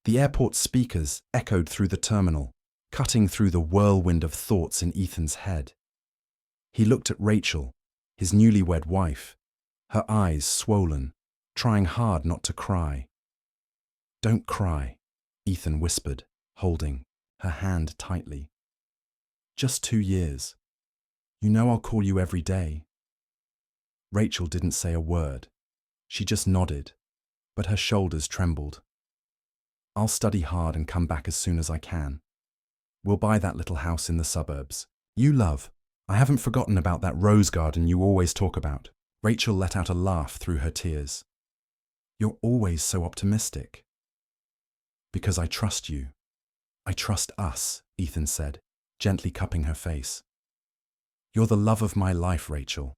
The airport speakers echoed through the terminal, cutting through the whirlwind of thoughts in Ethan's head. He looked at Rachel, his newlywed wife, her eyes swollen, trying hard not to cry. "Don't cry," Ethan whispered, holding her hand tightly. "Just 2 years. You know I'll call you every day." Rachel didn't say a word. She just nodded, but her shoulders trembled. "I'll study hard and come back as soon as I can. We'll buy that little house in the suburbs you love. I haven't forgotten about that rose garden you always talk about." Rachel let out a laugh through her tears. "You're always so optimistic." "Because I trust you. I trust us," Ethan said, gently cupping her face. "You're the love of my life, Rachel.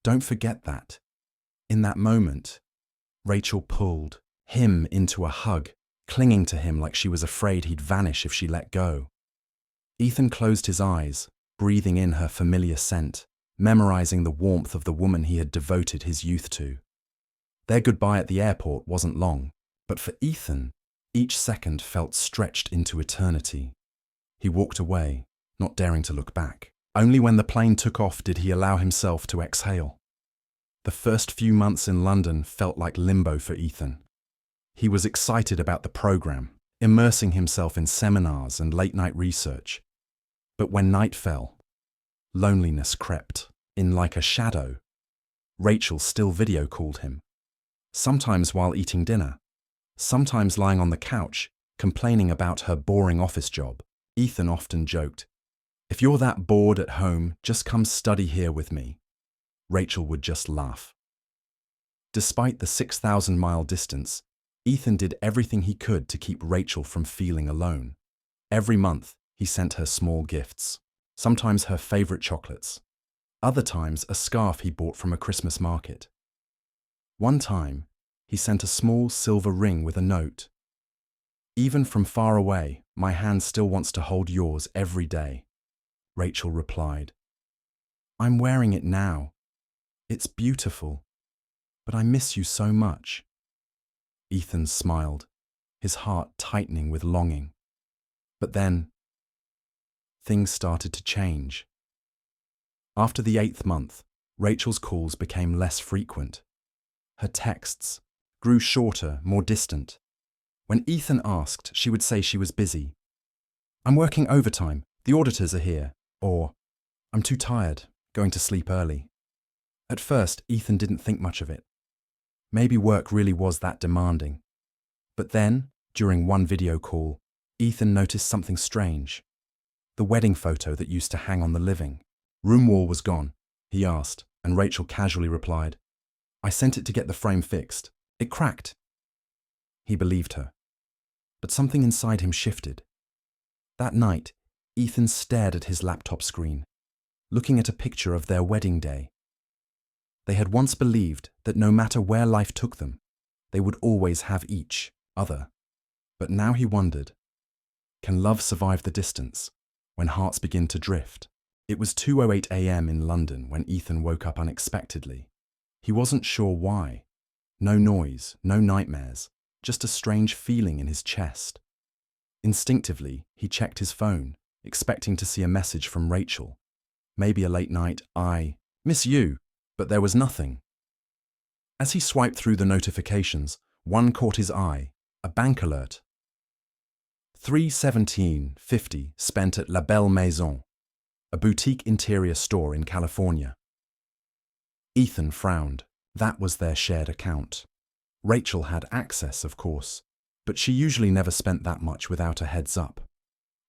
Don't forget that." In that moment, Rachel pulled him into a hug, clinging to him like she was afraid he'd vanish if she let go. Ethan closed his eyes, breathing in her familiar scent, memorizing the warmth of the woman he had devoted his youth to. Their goodbye at the airport wasn't long, but for Ethan, each second felt stretched into eternity. He walked away, not daring to look back. Only when the plane took off did he allow himself to exhale. The first few months in London felt like limbo for Ethan. He was excited about the program, immersing himself in seminars and late-night research. But when night fell, loneliness crept in like a shadow. Rachel still video called him, sometimes while eating dinner, sometimes lying on the couch, complaining about her boring office job. Ethan often joked, "If you're that bored at home, just come study here with me." Rachel would just laugh. Despite the 6,000-mile distance, Ethan did everything he could to keep Rachel from feeling alone. Every month, he sent her small gifts, sometimes her favorite chocolates, other times a scarf he bought from a Christmas market. One time, he sent a small silver ring with a note. "Even from far away, my hand still wants to hold yours every day." Rachel replied, "I'm wearing it now. It's beautiful, but I miss you so much." Ethan smiled, his heart tightening with longing. But then, things started to change. After the 8th month, Rachel's calls became less frequent. Her texts grew shorter, more distant. When Ethan asked, she would say she was busy. "I'm working overtime, the auditors are here," or "I'm too tired, going to sleep early." At first, Ethan didn't think much of it. Maybe work really was that demanding. But then, during one video call, Ethan noticed something strange. The wedding photo that used to hang on the living room wall was gone. He asked, and Rachel casually replied, "I sent it to get the frame fixed. It cracked." He believed her. But something inside him shifted. That night, Ethan stared at his laptop screen, looking at a picture of their wedding day. They had once believed that no matter where life took them, they would always have each other. But now he wondered, can love survive the distance when hearts begin to drift? It was 2:08 a.m. in London when Ethan woke up unexpectedly. He wasn't sure why. No noise, no nightmares, just a strange feeling in his chest. Instinctively, he checked his phone, expecting to see a message from Rachel. Maybe a late night, "I miss you," but there was nothing. As he swiped through the notifications, one caught his eye, a bank alert. 317.50 spent at La Belle Maison, a boutique interior store in California. Ethan frowned. That was their shared account. Rachel had access, of course, but she usually never spent that much without a heads up,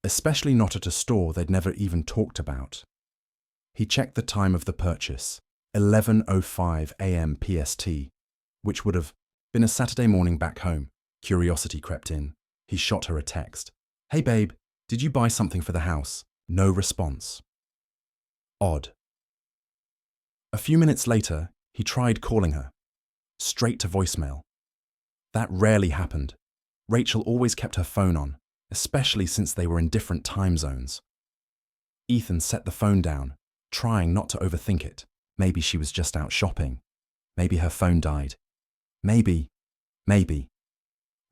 especially not at a store they'd never even talked about. He checked the time of the purchase, 11:05 a.m. PST, which would have been a Saturday morning back home. Curiosity crept in. He shot her a text. "Hey babe, did you buy something for the house?" No response. Odd. A few minutes later, he tried calling her. Straight to voicemail. That rarely happened. Rachel always kept her phone on, especially since they were in different time zones. Ethan set the phone down, trying not to overthink it. Maybe she was just out shopping. Maybe her phone died. Maybe.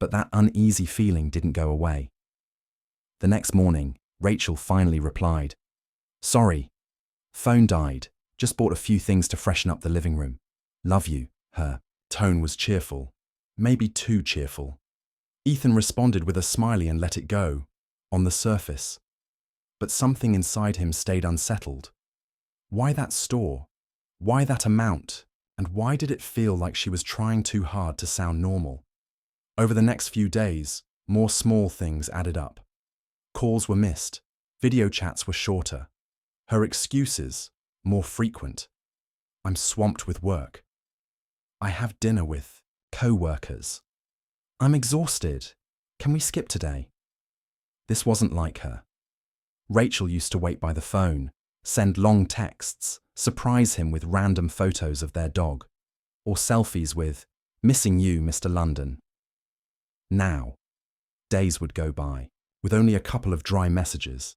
But that uneasy feeling didn't go away. The next morning, Rachel finally replied, "Sorry. Phone died. Just bought a few things to freshen up the living room. Love you." Her tone was cheerful, maybe too cheerful. Ethan responded with a smiley and let it go, on the surface. But something inside him stayed unsettled. Why that store? Why that amount? And why did it feel like she was trying too hard to sound normal? Over the next few days, more small things added up. Calls were missed, video chats were shorter. Her excuses, more frequent. "I'm swamped with work. I have dinner with co-workers. I'm exhausted. Can we skip today?" This wasn't like her. Rachel used to wait by the phone, send long texts, surprise him with random photos of their dog, or selfies with, "Missing you, Mr. London." Now, days would go by, with only a couple of dry messages.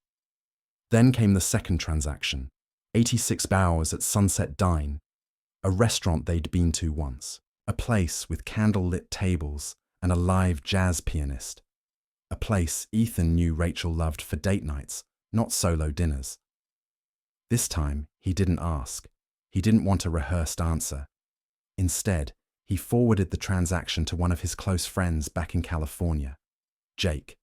Then came the second transaction, 86 hours at Sunset Dine, a restaurant they'd been to once, a place with candle-lit tables and a live jazz pianist, a place Ethan knew Rachel loved for date nights, not solo dinners. This time, he didn't ask. He didn't want a rehearsed answer. Instead, he forwarded the transaction to one of his close friends back in California, Jake.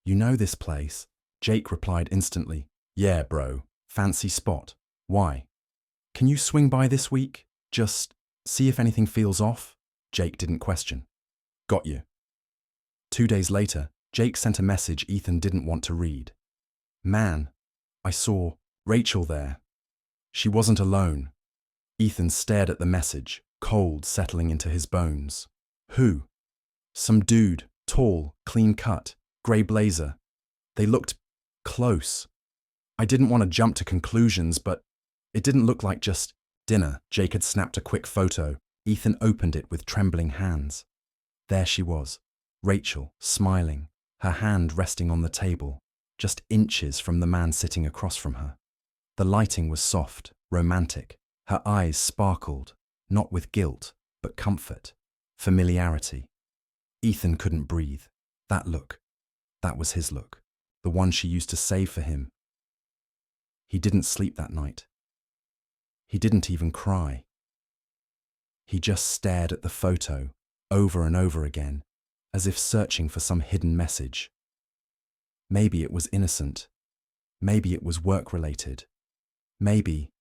"You know this place?" Jake replied instantly. "Yeah, bro. Fancy spot. Why? Can you swing by this week? Just see if anything feels off?" Jake didn't question. "Got you." 2 days later, Jake sent a message Ethan didn't want to read. "Man, I saw Rachel there. She wasn't alone." Ethan stared at the message, cold settling into his bones. "Who?" "Some dude, tall, clean-cut, grey blazer. They looked close. I didn't want to jump to conclusions, but it didn't look like just dinner." Jake had snapped a quick photo. Ethan opened it with trembling hands. There she was, Rachel, smiling, her hand resting on the table, just inches from the man sitting across from her. The lighting was soft, romantic. Her eyes sparkled, not with guilt, but comfort, familiarity. Ethan couldn't breathe. That look, that was his look, the one she used to save for him. He didn't sleep that night. He didn't even cry. He just stared at the photo, over and over again, as if searching for some hidden message. Maybe it was innocent. Maybe it was work-related. Maybe.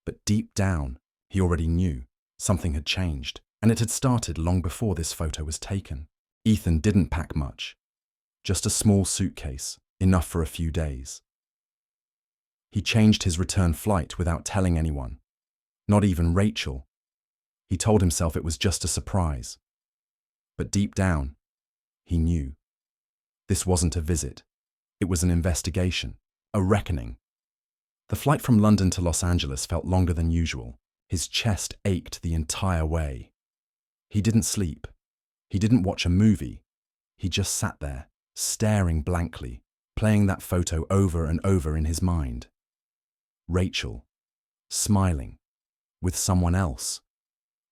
But deep down, he already knew something had changed, and it had started long before this photo was taken. Ethan didn't pack much. Just a small suitcase, enough for a few days. He changed his return flight without telling anyone, not even Rachel. He told himself it was just a surprise. But deep down, he knew. This wasn't a visit. It was an investigation, a reckoning. The flight from London to Los Angeles felt longer than usual. His chest ached the entire way. He didn't sleep. He didn't watch a movie. He just sat there, staring blankly, playing that photo over and over in his mind. Rachel, smiling, with someone else,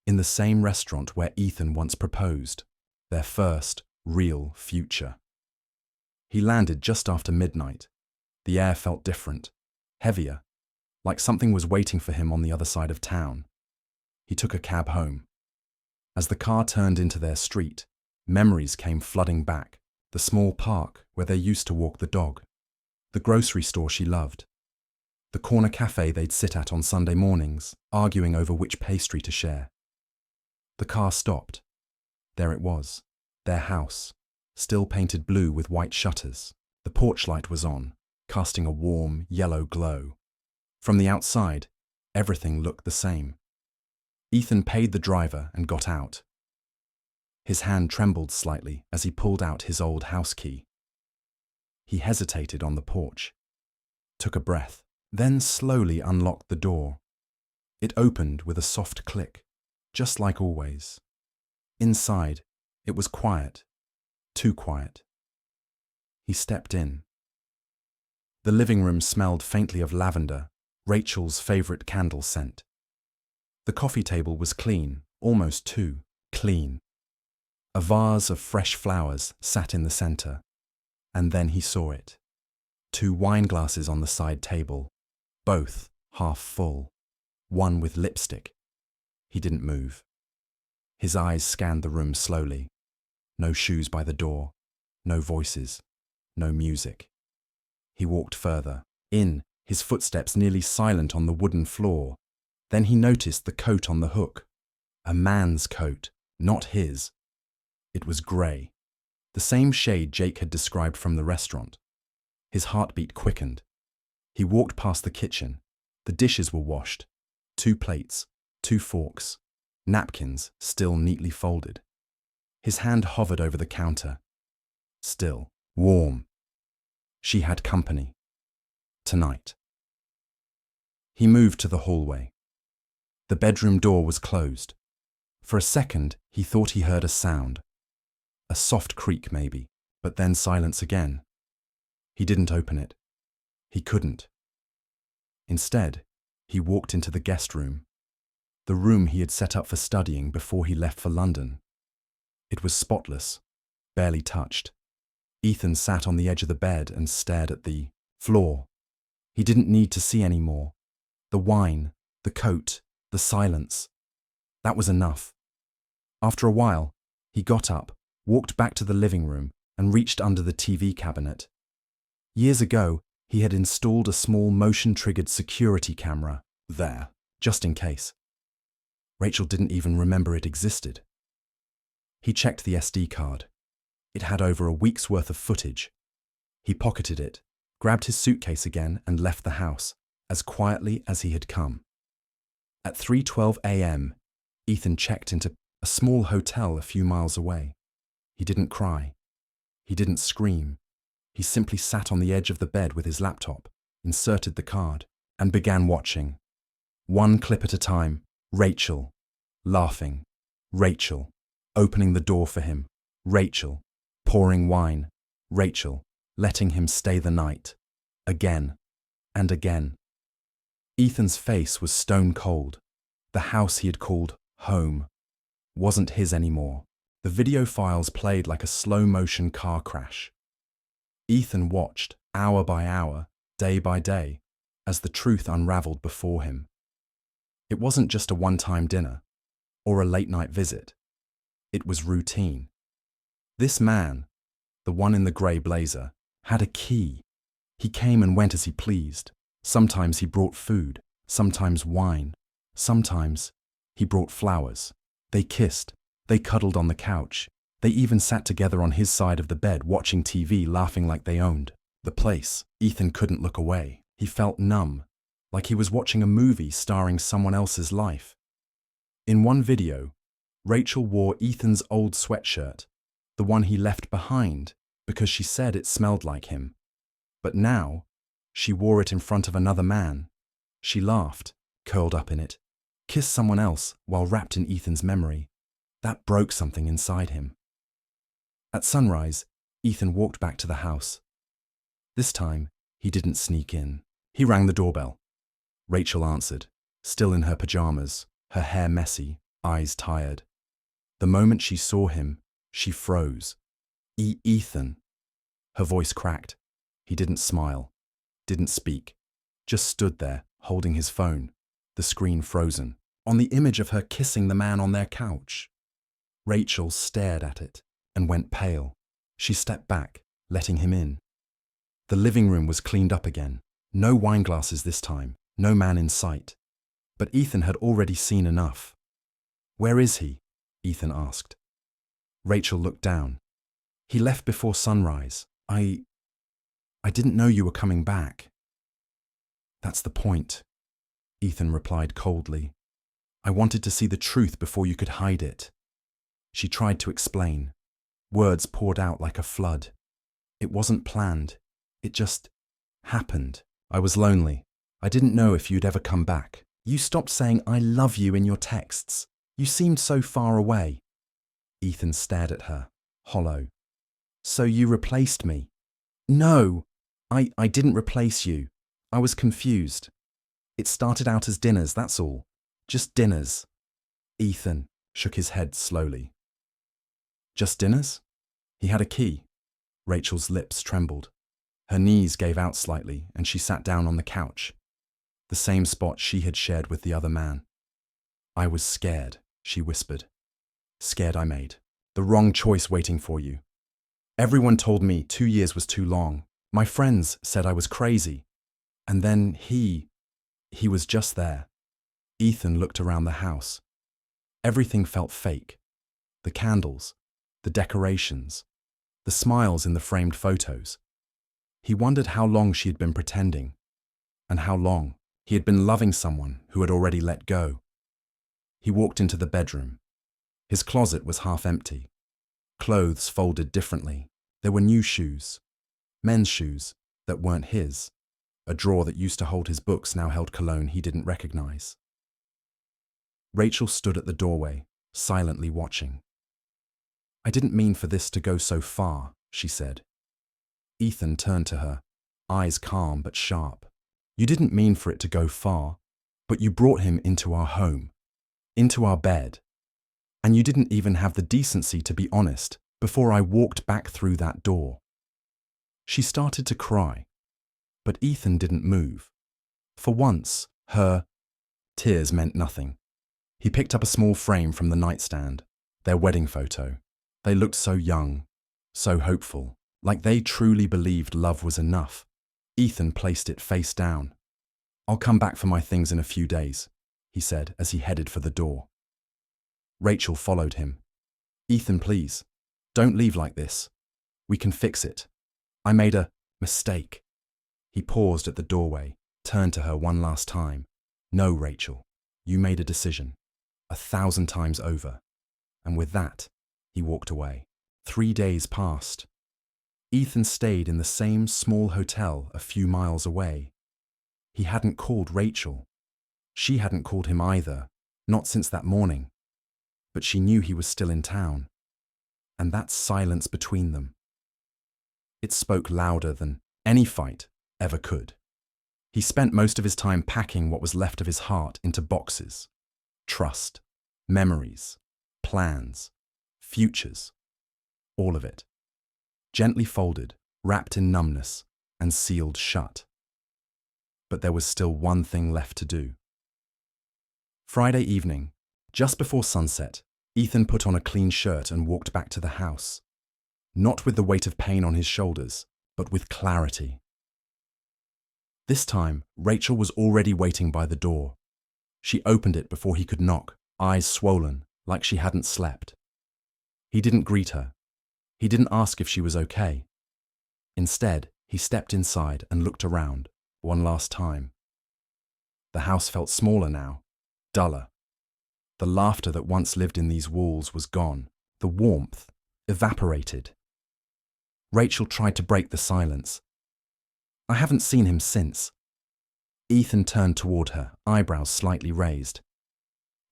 in the same restaurant where Ethan once proposed, their first real future. He landed just after midnight. The air felt different, heavier, like something was waiting for him on the other side of town. He took a cab home. As the car turned into their street, memories came flooding back. The small park where they used to walk the dog, the grocery store she loved, the corner cafe they'd sit at on Sunday mornings, arguing over which pastry to share. The car stopped. There it was, their house, still painted blue with white shutters. The porch light was on, casting a warm, yellow glow. From the outside, everything looked the same. Ethan paid the driver and got out. His hand trembled slightly as he pulled out his old house key. He hesitated on the porch, took a breath, then slowly unlocked the door. It opened with a soft click, just like always. Inside, it was quiet, too quiet. He stepped in. The living room smelled faintly of lavender, Rachel's favorite candle scent. The coffee table was clean, almost too clean. A vase of fresh flowers sat in the center, and then he saw it. 2 wine glasses on the side table, both half full, one with lipstick. He didn't move. His eyes scanned the room slowly. No shoes by the door, no voices, no music. He walked further, in, his footsteps nearly silent on the wooden floor. Then he noticed the coat on the hook. A man's coat, not his. It was grey, the same shade Jake had described from the restaurant. His heartbeat quickened. He walked past the kitchen. The dishes were washed. 2 plates, 2 forks, napkins still neatly folded. His hand hovered over the counter. Still, warm. She had company. Tonight. He moved to the hallway. The bedroom door was closed. For a second, he thought he heard a sound. A soft creak, maybe, but then silence again. He didn't open it. He couldn't. Instead, he walked into the guest room, the room he had set up for studying before he left for London. It was spotless, barely touched. Ethan sat on the edge of the bed and stared at the floor. He didn't need to see any more. The wine, the coat, the silence. That was enough. After a while, he got up, walked back to the living room, and reached under the TV cabinet. Years ago, he had installed a small motion-triggered security camera there, just in case. Rachel didn't even remember it existed. He checked the SD card. It had over a week's worth of footage. He pocketed it, grabbed his suitcase again, and left the house, as quietly as he had come. At 3:12 a.m., Ethan checked into a small hotel a few miles away. He didn't cry. He didn't scream. He simply sat on the edge of the bed with his laptop, inserted the card, and began watching. 1 clip at a time. Rachel, laughing. Rachel, opening the door for him. Rachel, pouring wine. Rachel, letting him stay the night. Again and again. Ethan's face was stone cold. The house he had called home wasn't his anymore. The video files played like a slow-motion car crash. Ethan watched, hour by hour, day by day, as the truth unraveled before him. It wasn't just a one-time dinner, or a late-night visit. It was routine. This man, the one in the grey blazer, had a key. He came and went as he pleased. Sometimes he brought food, sometimes wine, sometimes he brought flowers. They kissed, they cuddled on the couch. They even sat together on his side of the bed watching TV, laughing like they owned the place. Ethan couldn't look away. He felt numb, like he was watching a movie starring someone else's life. In one video, Rachel wore Ethan's old sweatshirt, the one he left behind because she said it smelled like him. But now, she wore it in front of another man. She laughed, curled up in it, kissed someone else while wrapped in Ethan's memory. That broke something inside him. At sunrise, Ethan walked back to the house. This time, he didn't sneak in. He rang the doorbell. Rachel answered, still in her pajamas, her hair messy, eyes tired. The moment she saw him, she froze. Ethan. Her voice cracked. He didn't smile, didn't speak, just stood there, holding his phone, the screen frozen, on the image of her kissing the man on their couch. Rachel stared at it and went pale. She stepped back, letting him in. The living room was cleaned up again. No wine glasses this time, no man in sight. But Ethan had already seen enough. "Where is he?" Ethan asked. Rachel looked down. "He left before sunrise. I didn't know you were coming back." "That's the point," Ethan replied coldly. "I wanted to see the truth before you could hide it." She tried to explain. Words poured out like a flood. "It wasn't planned. It just happened. I was lonely. I didn't know if you'd ever come back. You stopped saying 'I love you' in your texts. You seemed so far away." Ethan stared at her, hollow. "So you replaced me?" "No, I didn't replace you. I was confused. It started out as dinners, that's all. Just dinners." Ethan shook his head slowly. Just dinners? He had a key. Rachel's lips trembled. Her knees gave out slightly, and she sat down on the couch, the same spot she had shared with the other man. I was scared, she whispered. Scared I made the wrong choice waiting for you. Everyone told me 2 years was too long. My friends said I was crazy. And then he was just there. Ethan looked around the house. Everything felt fake. The candles, the decorations, the smiles in the framed photos. He wondered how long she had been pretending, and how long he had been loving someone who had already let go. He walked into the bedroom. His closet was half empty. Clothes folded differently. There were new shoes, men's shoes that weren't his. A drawer that used to hold his books now held cologne he didn't recognize. Rachel stood at the doorway, silently watching. I didn't mean for this to go so far, she said. Ethan turned to her, eyes calm but sharp. You didn't mean for it to go far, but you brought him into our home, into our bed. And you didn't even have the decency to be honest before I walked back through that door. She started to cry, but Ethan didn't move. For once, her tears meant nothing. He picked up a small frame from the nightstand, their wedding photo. They looked so young, so hopeful, like they truly believed love was enough. Ethan placed it face down. I'll come back for my things in a few days, he said as he headed for the door. Rachel followed him. Ethan, please, don't leave like this. We can fix it. I made a mistake. He paused at the doorway, turned to her one last time. No, Rachel, you made a decision, 1,000 times over. And with that, he walked away. 3 days passed. Ethan stayed in the same small hotel a few miles away. He hadn't called Rachel. She hadn't called him either, not since that morning. But she knew he was still in town. And that silence between them, it spoke louder than any fight ever could. He spent most of his time packing what was left of his heart into boxes. Trust, memories, plans, futures, all of it. Gently folded, wrapped in numbness, and sealed shut. But there was still one thing left to do. Friday evening, just before sunset, Ethan put on a clean shirt and walked back to the house. Not with the weight of pain on his shoulders, but with clarity. This time, Rachel was already waiting by the door. She opened it before he could knock, eyes swollen, like she hadn't slept. He didn't greet her. He didn't ask if she was okay. Instead, he stepped inside and looked around, one last time. The house felt smaller now, duller. The laughter that once lived in these walls was gone. The warmth evaporated. Rachel tried to break the silence. I haven't seen him since. Ethan turned toward her, eyebrows slightly raised.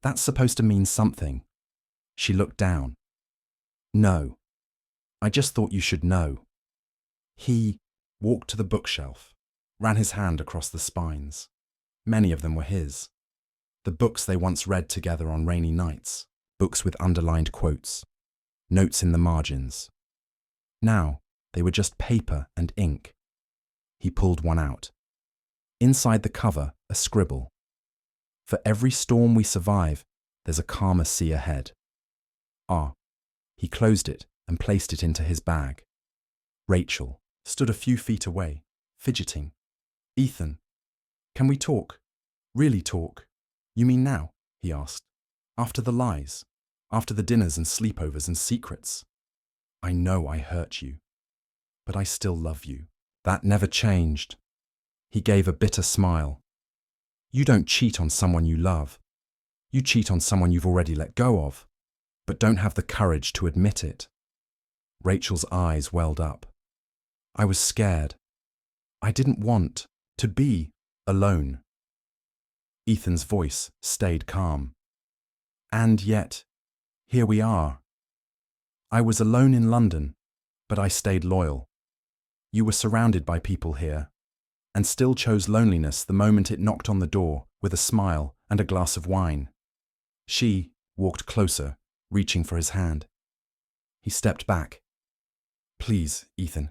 That's supposed to mean something. She looked down. No. I just thought you should know. He walked to the bookshelf, ran his hand across the spines. Many of them were his. The books they once read together on rainy nights, books with underlined quotes, notes in the margins. Now, they were just paper and ink. He pulled one out. Inside the cover, a scribble. For every storm we survive, there's a calmer sea ahead. Ah. He closed it and placed it into his bag. Rachel stood a few feet away, fidgeting. Ethan, can we talk? Really talk? You mean now? He asked. After the lies, after the dinners and sleepovers and secrets. I know I hurt you, but I still love you. That never changed. He gave a bitter smile. You don't cheat on someone you love. You cheat on someone you've already let go of, but don't have the courage to admit it. Rachel's eyes welled up. I was scared. I didn't want to be alone. Ethan's voice stayed calm. And yet, here we are. I was alone in London, but I stayed loyal. You were surrounded by people here, and still chose loneliness the moment it knocked on the door with a smile and a glass of wine. She walked closer, reaching for his hand. He stepped back. Please, Ethan.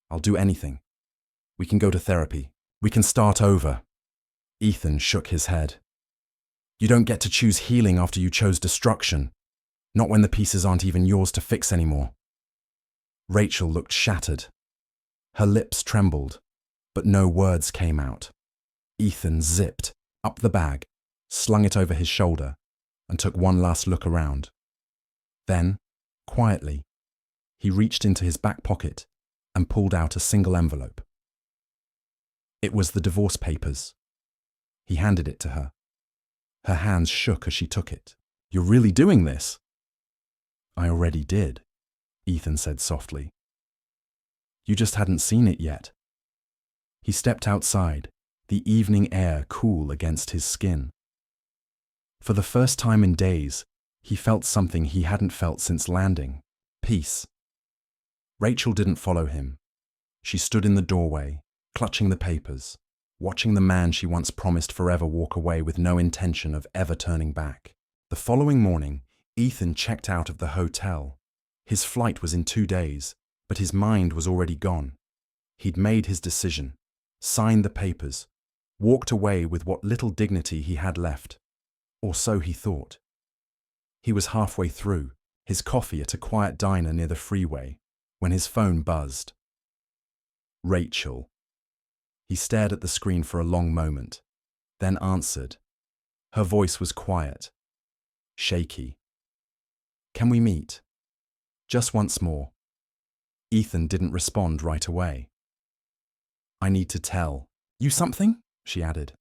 I'll do anything. We can go to therapy. We can start over. Ethan shook his head. You don't get to choose healing after you chose destruction. Not when the pieces aren't even yours to fix anymore. Rachel looked shattered. Her lips trembled, but no words came out. Ethan zipped up the bag, slung it over his shoulder, and took one last look around. Then, quietly, he reached into his back pocket and pulled out a single envelope. It was the divorce papers. He handed it to her. Her hands shook as she took it. You're really doing this? I already did, Ethan said softly. You just hadn't seen it yet. He stepped outside, the evening air cool against his skin. For the first time in days, he felt something he hadn't felt since landing: peace. Rachel didn't follow him. She stood in the doorway, clutching the papers, watching the man she once promised forever walk away with no intention of ever turning back. The following morning, Ethan checked out of the hotel. His flight was in 2 days, but his mind was already gone. He'd made his decision, signed the papers, walked away with what little dignity he had left. Or so he thought. He was halfway through, his coffee at a quiet diner near the freeway, when his phone buzzed. Rachel. He stared at the screen for a long moment, then answered. Her voice was quiet, shaky. Can we meet? Just once more. Ethan didn't respond right away. I need to tell you something, she added.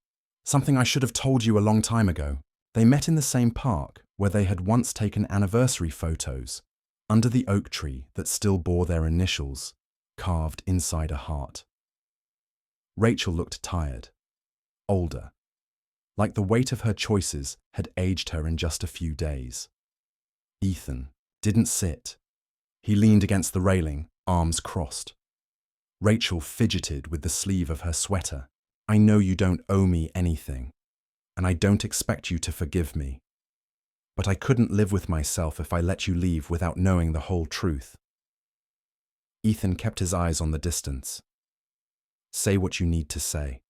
Something I should have told you a long time ago. They met in the same park where they had once taken anniversary photos, under the oak tree that still bore their initials, carved inside a heart. Rachel looked tired, older, like the weight of her choices had aged her in just a few days. Ethan didn't sit. He leaned against the railing, arms crossed. Rachel fidgeted with the sleeve of her sweater. I know you don't owe me anything, and I don't expect you to forgive me. But I couldn't live with myself if I let you leave without knowing the whole truth. Ethan kept his eyes on the distance. Say what you need to say.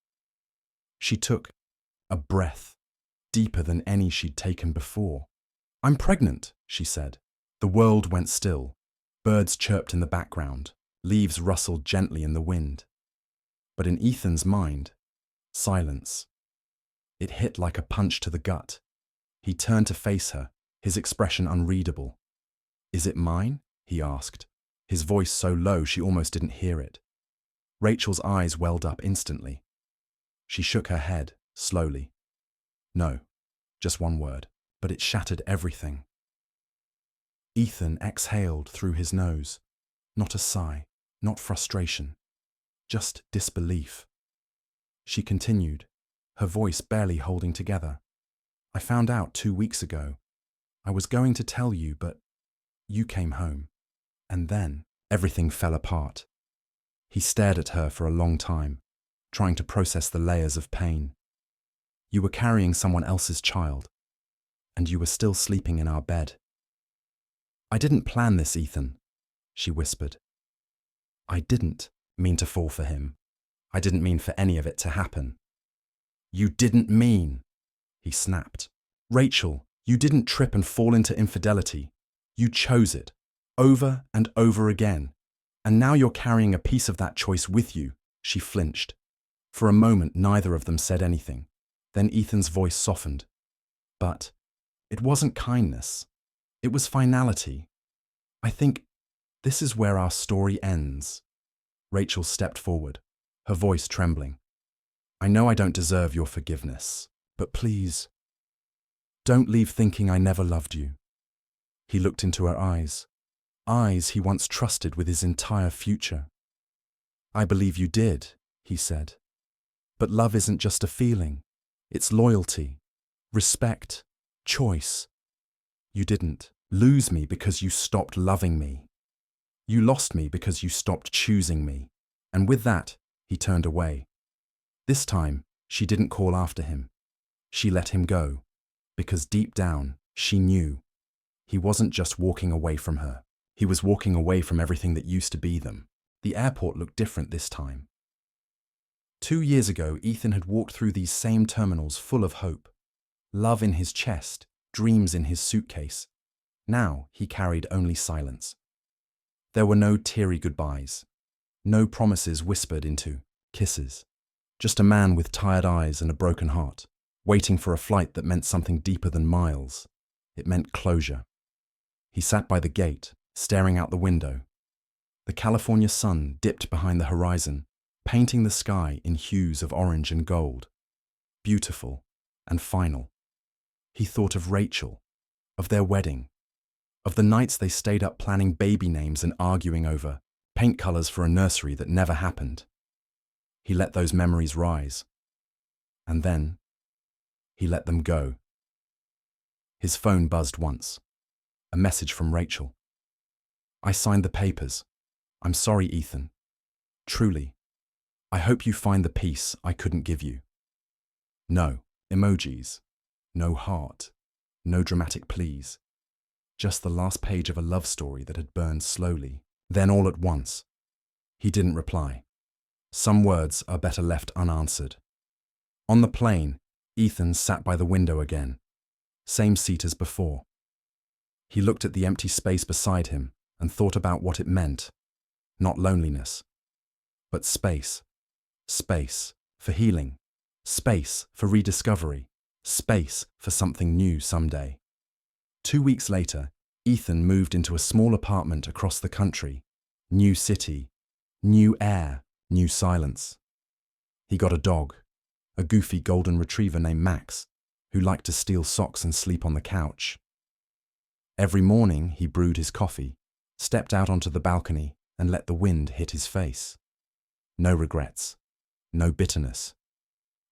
She took a breath, deeper than any she'd taken before. I'm pregnant, she said. The world went still. Birds chirped in the background. Leaves rustled gently in the wind. But in Ethan's mind, silence. It hit like a punch to the gut. He turned to face her, his expression unreadable. Is it mine? He asked, his voice so low she almost didn't hear it. Rachel's eyes welled up instantly. She shook her head, slowly. No, just one word, but it shattered everything. Ethan exhaled through his nose. Not a sigh, not frustration, just disbelief. She continued, her voice barely holding together. I found out 2 weeks ago. I was going to tell you, but you came home. And then everything fell apart. He stared at her for a long time, trying to process the layers of pain. You were carrying someone else's child, and you were still sleeping in our bed. I didn't plan this, Ethan, she whispered. I didn't mean to fall for him. I didn't mean for any of it to happen. You didn't mean, he snapped. Rachel, you didn't trip and fall into infidelity. You chose it, over and over again. And now you're carrying a piece of that choice with you, she flinched. For a moment, neither of them said anything. Then Ethan's voice softened. But it wasn't kindness. It was finality. I think this is where our story ends. Rachel stepped forward, her voice trembling. I know I don't deserve your forgiveness, but please, don't leave thinking I never loved you. He looked into her eyes he once trusted with his entire future. I believe you did, he said. But love isn't just a feeling. It's loyalty, respect, choice. You didn't lose me because you stopped loving me. You lost me because you stopped choosing me. And with that, he turned away. This time, she didn't call after him. She let him go, because deep down, she knew he wasn't just walking away from her. He was walking away from everything that used to be them. The airport looked different this time. 2 years ago, Ethan had walked through these same terminals full of hope. Love in his chest, dreams in his suitcase. Now he carried only silence. There were no teary goodbyes, no promises whispered into kisses. Just a man with tired eyes and a broken heart, waiting for a flight that meant something deeper than miles. It meant closure. He sat by the gate, staring out the window. The California sun dipped behind the horizon, painting the sky in hues of orange and gold. Beautiful and final. He thought of Rachel, of their wedding, of the nights they stayed up planning baby names and arguing over paint colors for a nursery that never happened. He let those memories rise. And then, he let them go. His phone buzzed once. A message from Rachel. I signed the papers. I'm sorry, Ethan. Truly. I hope you find the peace I couldn't give you. No emojis. No heart. No dramatic pleas. Just the last page of a love story that had burned slowly. Then all at once. He didn't reply. Some words are better left unanswered. On the plane, Ethan sat by the window again. Same seat as before. He looked at the empty space beside him and thought about what it meant. Not loneliness, but space. Space for healing. Space for rediscovery. Space for something new someday. 2 weeks later, Ethan moved into a small apartment across the country. New city, new air, new silence. He got a dog, a goofy golden retriever named Max, who liked to steal socks and sleep on the couch. Every morning he brewed his coffee, stepped out onto the balcony and let the wind hit his face. No regrets, no bitterness,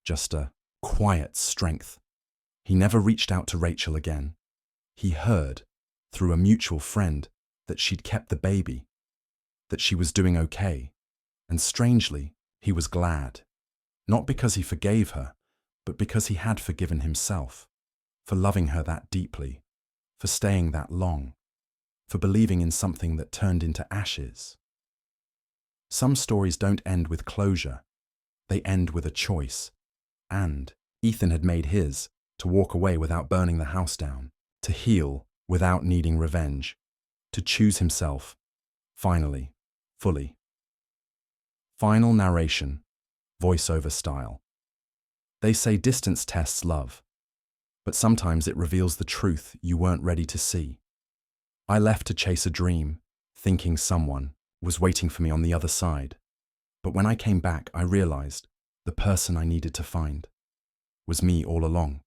just a quiet strength. He never reached out to Rachel again. He heard, through a mutual friend, that she'd kept the baby, that she was doing okay, and strangely, he was glad. Not because he forgave her, but because he had forgiven himself, for loving her that deeply, for staying that long, for believing in something that turned into ashes. Some stories don't end with closure, they end with a choice, and Ethan had made his, to walk away without burning the house down, to heal without needing revenge, to choose himself, finally, fully. Final narration, voiceover style. They say distance tests love, but sometimes it reveals the truth you weren't ready to see. I left to chase a dream, thinking someone was waiting for me on the other side. But when I came back, I realized the person I needed to find was me all along.